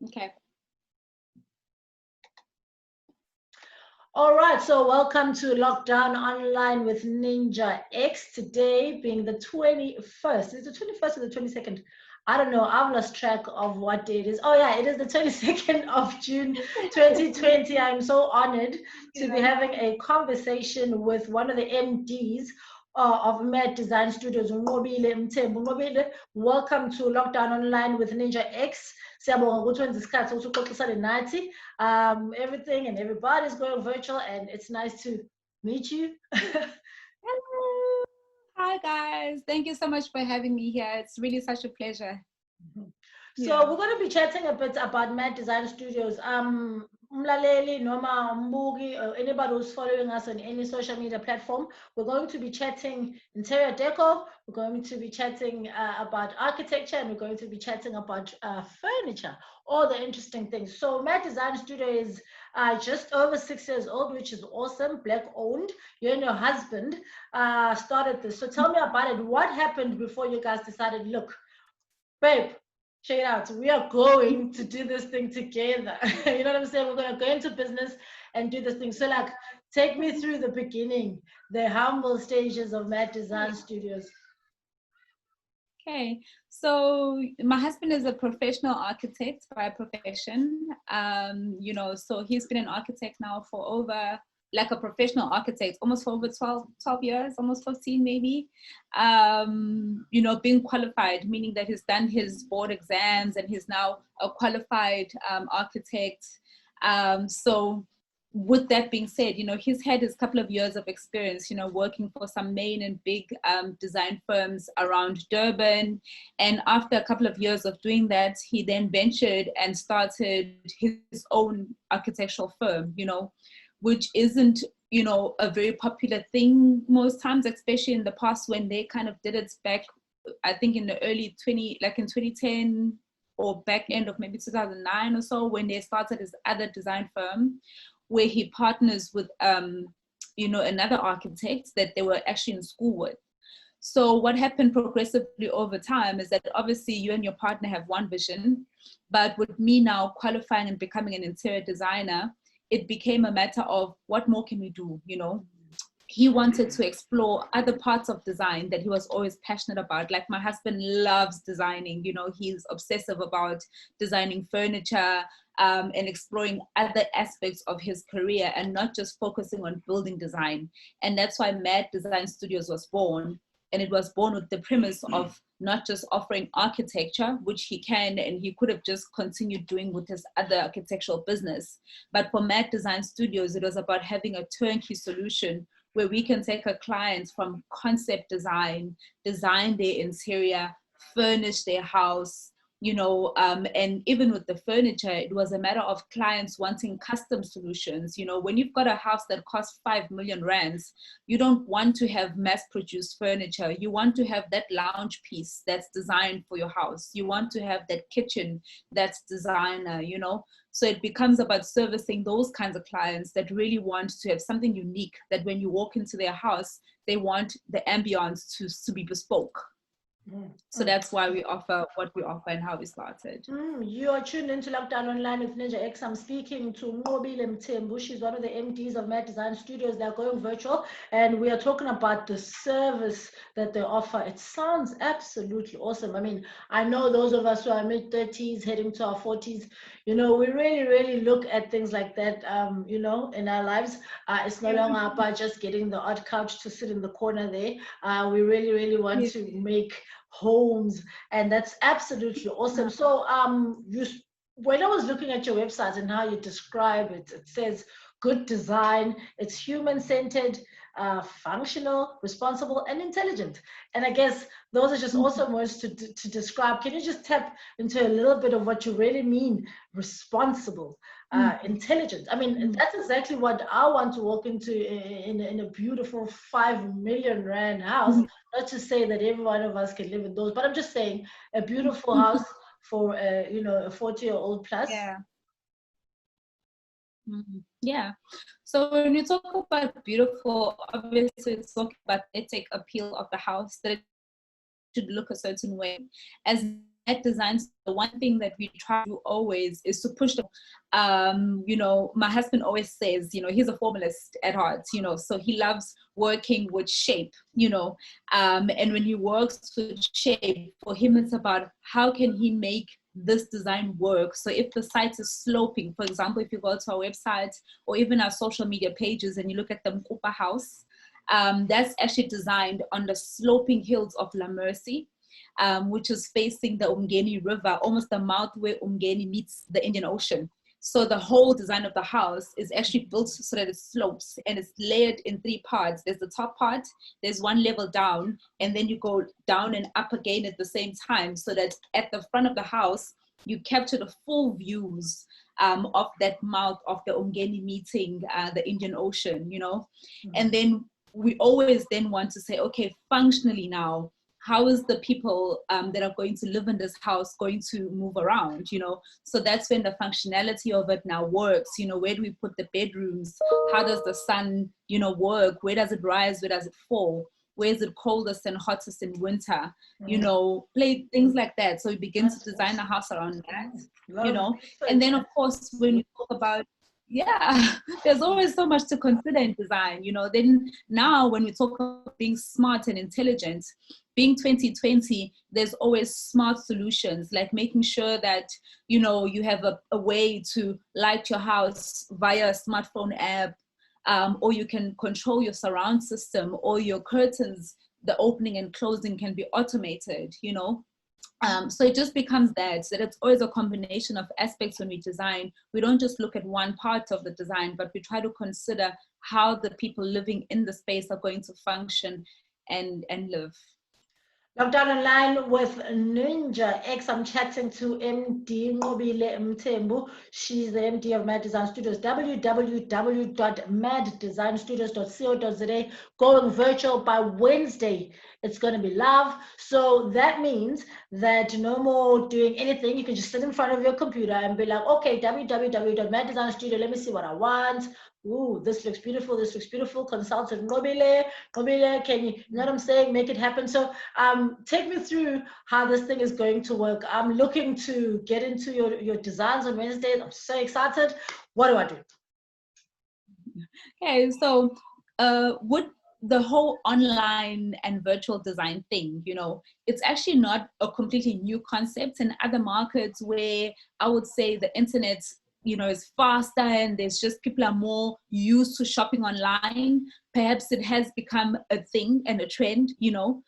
Okay. All right, so welcome to Lockdown Online with Ninja X. Today being the 21st. Is it the 21st or the 22nd? I don't know. I've lost track of what day it is. Oh, yeah, it is the 22nd of June 2020. I'm so honored to be having a conversation with one of the MDs of Med Design Studios, Nqobile Mthembu. Nqobile, welcome to Lockdown Online with Ninja X. Siyabonga ukuthi wenze isikhathi ukuthi uxoxisane nathi. Everything and everybody's going virtual, and it's nice to meet you. Hello. Hi guys, thank you so much for having me here. It's really such a pleasure. So we're going to be chatting a bit about Mad Design Studios. Umlaleli noma umbuki, anybody who's following us on any social media platform, we're going to be chatting interior decor, we're going to be chatting about architecture, and we're going to be chatting about furniture, all the interesting things. So Mad Design Studio is just over 6 years old, which is awesome, Black owned. You and your husband started this. So tell me about it. What happened before you guys decided, look, babe, check it out. We are going to do this thing together. You know what I'm saying? We're going to go into business and do this thing. So, like, take me through the beginning, the humble stages of Mad Design Studios. Okay, so my husband is a professional architect by profession. You know, so he's been an architect now for over, like a professional architect, almost for over 12 years, almost 15 maybe. You know, being qualified, meaning that he's done his board exams and he's now a qualified architect. So with that being said, you know, he's had his couple of years of experience, you know, working for some main and big design firms around Durban. And after a couple of years of doing that, he then ventured and started his own architectural firm, you know, which isn't, you know, a very popular thing most times, especially in the past when they kind of did it back, I think in the early 2010 or back end of maybe 2009 or so, when they started his other design firm, where he partners with, you know, another architect that they were actually in school with. So what happened progressively over time is that obviously you and your partner have one vision, but with me now qualifying and becoming an interior designer, it became a matter of what more can we do, you know? He wanted to explore other parts of design that he was always passionate about. Like my husband loves designing, you know, he's obsessive about designing furniture and exploring other aspects of his career and not just focusing on building design. And that's why Mad Design Studios was born. And it was born with the premise of not just offering architecture, which he can and he could have just continued doing with his other architectural business. But for Mad Design Studios, it was about having a turnkey solution where we can take a client from concept design, design their interior, furnish their house, you know, and even with the furniture, it was a matter of clients wanting custom solutions. You know, when you've got a house that costs 5 million rands, you don't want to have mass-produced furniture. You want to have that lounge piece that's designed for your house. You want to have that kitchen that's designer, you know. So it becomes about servicing those kinds of clients that really want to have something unique, that when you walk into their house, they want the ambience to be bespoke. So that's why we offer what we offer and how we started. You are tuned into Lockdown Online with Ninja X. I'm speaking to Nqobile Mthembu. She's one of the MDs of Mad Design Studios. They're going virtual, and we are talking about the service that they offer. It sounds absolutely awesome. I mean, I know those of us who are mid-30s heading to our 40s, you know, we really, really look at things like that, you know, in our lives. It's no longer about just getting the odd couch to sit in the corner there. We really, really want to make homes, and that's absolutely awesome. So when I was looking at your website and how you describe it, it says good design, it's human-centered, functional, responsible, and intelligent. And I guess those are just awesome words to describe. Can you just tap into a little bit of what you really mean? Responsible, intelligent. I mean, that's exactly what I want to walk into in a beautiful 5 million rand house. Not to say that every one of us can live in those, but I'm just saying a beautiful house for you know, a 40-year-old plus. Yeah. Yeah. So when you talk about beautiful, obviously it's talking about the aesthetic appeal of the house, that it should look a certain way. As Mad Designs, the one thing that we try to do always is to push the, you know, my husband always says, you know, he's a formalist at heart, you know, so he loves working with shape, you know, and when he works with shape, for him, it's about how can he make this design work. So if the site is sloping, for example, if you go to our website or even our social media pages and you look at the Nqobile house, that's actually designed on the sloping hills of La Mercy, which is facing the Umgeni River, almost the mouth where Umgeni meets the Indian Ocean. So the whole design of the house is actually built so that it slopes, and it's layered in 3 parts. There's the top part, there's 1 level down, and then you go down and up again at the same time, so that at the front of the house, you capture the full views of that mouth of the Umgeni meeting the Indian Ocean, you know. And then we always then want to say, okay, functionally now, how is the people that are going to live in this house going to move around, you know? So that's when the functionality of it now works. You know, where do we put the bedrooms? How does the sun, you know, work? Where does it rise? Where does it fall? Where is it coldest and hottest in winter? You know, play things like that. So we begin to design a house around that, you know? And then, of course, when we talk about, yeah, there's always so much to consider in design, you know. Then now when we talk about being smart and intelligent, being 2020, there's always smart solutions, like making sure that, you know, you have a way to light your house via a smartphone app, or you can control your surround system, or your curtains, the opening and closing can be automated, you know. So it just becomes that it's always a combination of aspects when we design. We don't just look at one part of the design, but we try to consider how the people living in the space are going to function and live. Lockdown Online with Ninja X. I'm chatting to MD Nqobile Mthembu. She's the MD of Mad Design Studios. www.maddesignstudios.co.za. Going virtual by Wednesday. It's going to be live. So that means that no more doing anything. You can just sit in front of your computer and be like, okay, www.maddesignstudio. Let me see what I want. Ooh, this looks beautiful. This looks beautiful. Consultant Nqobile. Nqobile, can you know what I'm saying? Make it happen. So take me through how this thing is going to work. I'm looking to get into your designs on Wednesdays. I'm so excited. What do I do? Okay, so with the whole online and virtual design thing, you know, it's actually not a completely new concept. In other markets where I would say the internet, you know, is faster and there's just people are more used to shopping online, perhaps it has become a thing and a trend, you know.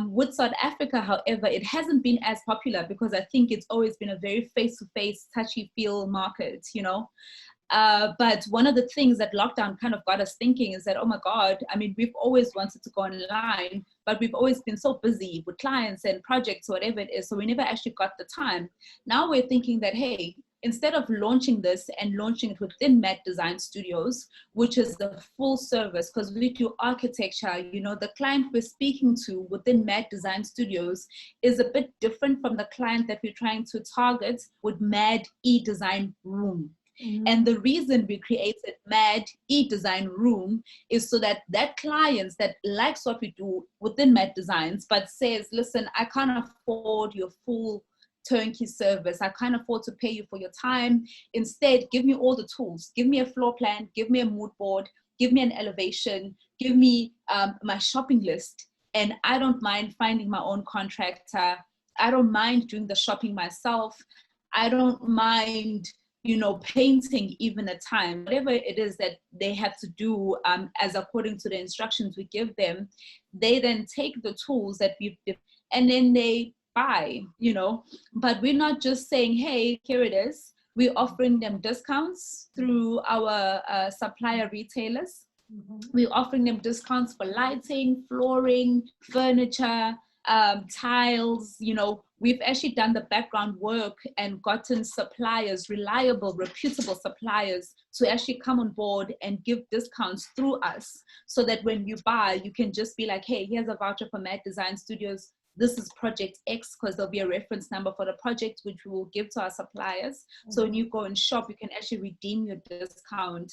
With South Africa, however, it hasn't been as popular because I think it's always been a very face-to-face, touchy-feel market, you know. But one of the things that lockdown kind of got us thinking is that, oh my God, I mean, we've always wanted to go online, but we've always been so busy with clients and projects, whatever it is. So we never actually got the time. Now we're thinking that, hey, instead of launching this and launching it within Mad Design Studios, which is the full service, because we do architecture, you know, the client we're speaking to within Mad Design Studios is a bit different from the client that we're trying to target with Mad E-Design Room. And the reason we created Mad E-Design Room is so that that client that likes what we do within Mad Designs, but says, listen, I can't afford your full turnkey service. I can't afford to pay you for your time. Instead, give me all the tools. Give me a floor plan, give me a mood board, give me an elevation, give me my shopping list. And I don't mind finding my own contractor. I don't mind doing the shopping myself. I don't mind, you know, painting even at time, whatever it is that they have to do as according to the instructions we give them, they then take the tools that we've, and then they buy, you know. But we're not just saying, hey, here it is. We're offering them discounts through our supplier retailers. We're offering them discounts for lighting, flooring, furniture, tiles, you know. We've actually done the background work and gotten suppliers, reliable, reputable suppliers, to actually come on board and give discounts through us, so that when you buy, you can just be like, hey, here's a voucher for Mad Design Studios. This is project X, because there'll be a reference number for the project, which we will give to our suppliers. So when you go and shop, you can actually redeem your discount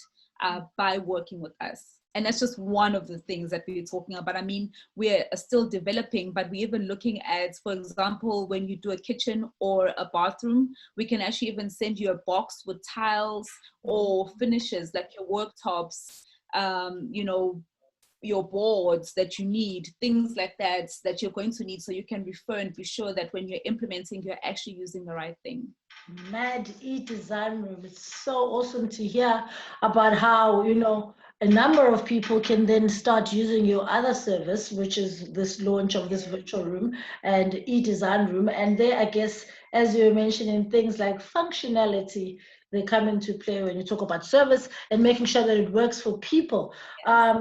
by working with us. And that's just one of the things that we're talking about. I mean, we're still developing, but we're even looking at, for example, when you do a kitchen or a bathroom, we can actually even send you a box with tiles or finishes like your worktops, you know, your boards that you need, things like that, that you're going to need, so you can refer and be sure that when you're implementing, you're actually using the right thing. Mad e-design room. It's so awesome to hear about how, you know, a number of people can then start using your other service, which is this launch of this virtual room and e-design room. And there, I guess, as you were mentioning, things like functionality, they come into play when you talk about service and making sure that it works for people.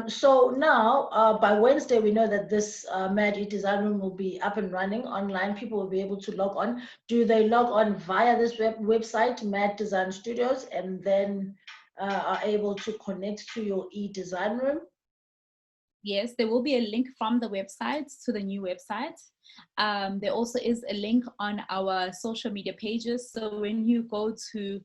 So now, by Wednesday, we know that this Mad e-design room will be up and running online. People will be able to log on. Do they log on via this website, Mad Design Studios, and then are able to connect to your e-design room? Yes, there will be a link from the website to the new website. There also is a link on our social media pages. So when you go to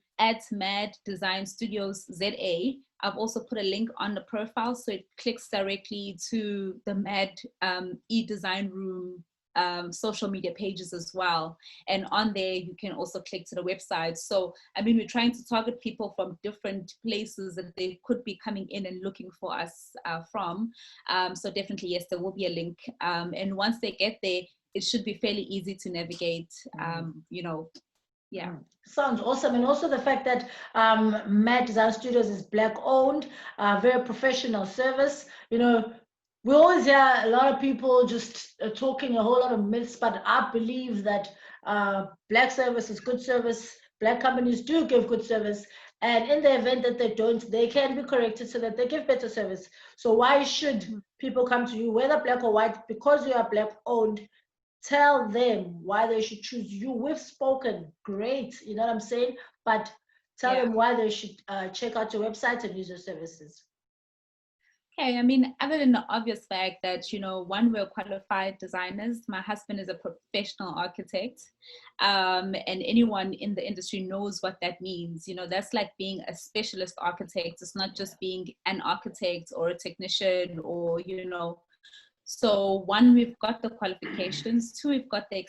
@Mad Design Studios ZA, I've also put a link on the profile, so it clicks directly to the Mad e-design room social media pages as well. And on there, you can also click to the website. So, I mean, we're trying to target people from different places that they could be coming in and looking for us from. So definitely, yes, there will be a link. And once they get there, it should be fairly easy to navigate, you know, yeah. Sounds awesome. And also the fact that Mad Design Studios is Black owned, very professional service. You know, we always hear a lot of people just talking a whole lot of myths, but I believe that Black service is good service. Black companies do give good service. And in the event that they don't, they can be corrected so that they give better service. So why should people come to you, whether Black or white, because you are Black owned? Tell them why they should choose you. We've spoken, great, you know what I'm saying? But tell them why they should check out your website and use your services. Okay, I mean, other than the obvious fact that, you know, one, we're qualified designers. My husband is a professional architect, and anyone in the industry knows what that means. You know, that's like being a specialist architect. It's not just being an architect or a technician or, you know. So one, we've got the qualifications. Two, we've got the,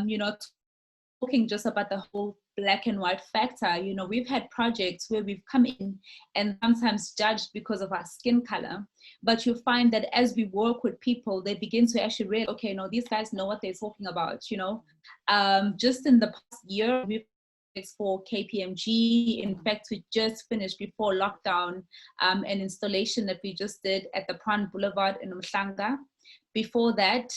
you know, talking just about the whole black and white factor. You know, we've had projects where we've come in and sometimes judged because of our skin color, but you find that as we work with people, they begin to actually realize, okay, no, these guys know what they're talking about, you know. Just in the past year, we've for KPMG. In fact, we just finished before lockdown an installation that we just did at the Prawn Boulevard in Umhlanga. Before that,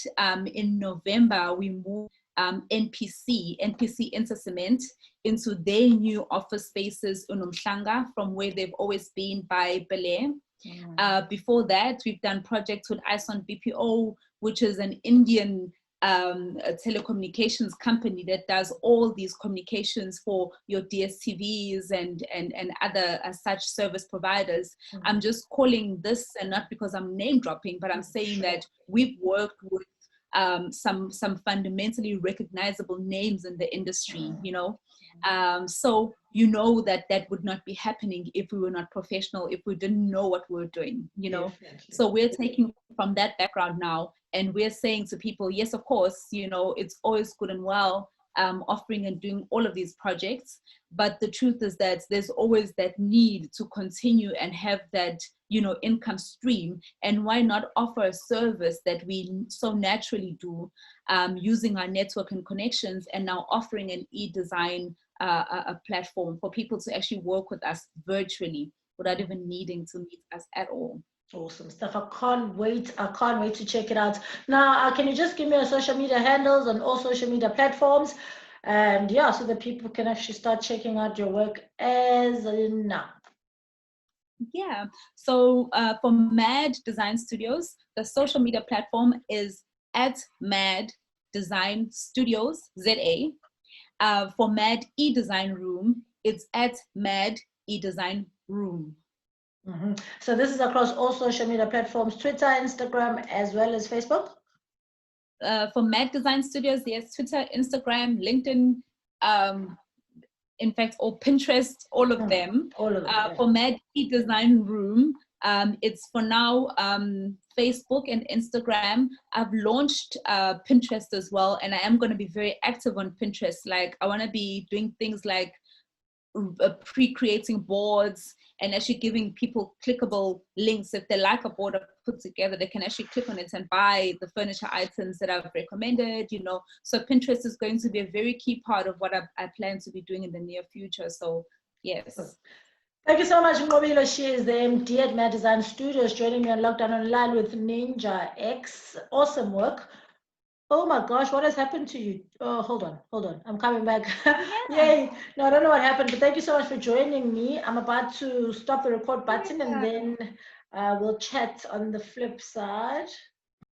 in November, we moved NPC Intercement into their new office spaces in Umhlanga from where they've always been by Bel Air. Before that, we've done projects with ISON BPO, which is an Indian a telecommunications company that does all these communications for your DSTVs and other such service providers. I'm just calling this, and not because I'm name dropping, but I'm saying that we've worked with some fundamentally recognizable names in the industry, you know. So you know that that would not be happening if we were not professional, if we didn't know what we were doing, you know. Definitely. So we're taking from that background now, and we're saying to people, yes, of course, you know, it's always good and well offering and doing all of these projects, but the truth is that there's always that need to continue and have that, you know, income stream. And why not offer a service that we so naturally do, using our network and connections, and now offering an e-design a platform for people to actually work with us virtually without even needing to meet us at all. Awesome stuff. I can't wait to check it out. Now, can you just give me your social media handles on all social media platforms? And yeah, so that people can actually start checking out your work as now. Yeah, so for Mad Design Studios, the social media platform is @Mad Design Studios ZA. For Mad e-design room, it's @Mad e-design room. So this is across all social media platforms, Twitter, Instagram, as well as Facebook? For Mad Design Studios, yes, Twitter, Instagram, LinkedIn, in fact, or Pinterest, all of them. All of them. For Mad e-design room, It's for now Facebook and Instagram. I've launched Pinterest as well, and I am going to be very active on Pinterest. Like, I want to be doing things like pre-creating boards and actually giving people clickable links. If they like a board I've put together, they can actually click on it and buy the furniture items that I've recommended, you know. So Pinterest is going to be a very key part of what I plan to be doing in the near future. So yes. Thank you so much, Nqobile. She is the MD at Mad Design Studios, joining me on Lockdown Online with Ninja X. Awesome work. Oh my gosh, what has happened to you? Oh, hold on. I'm coming back. Yay. No, I don't know what happened, but thank you so much for joining me. I'm about to stop the record button and then we'll chat on the flip side.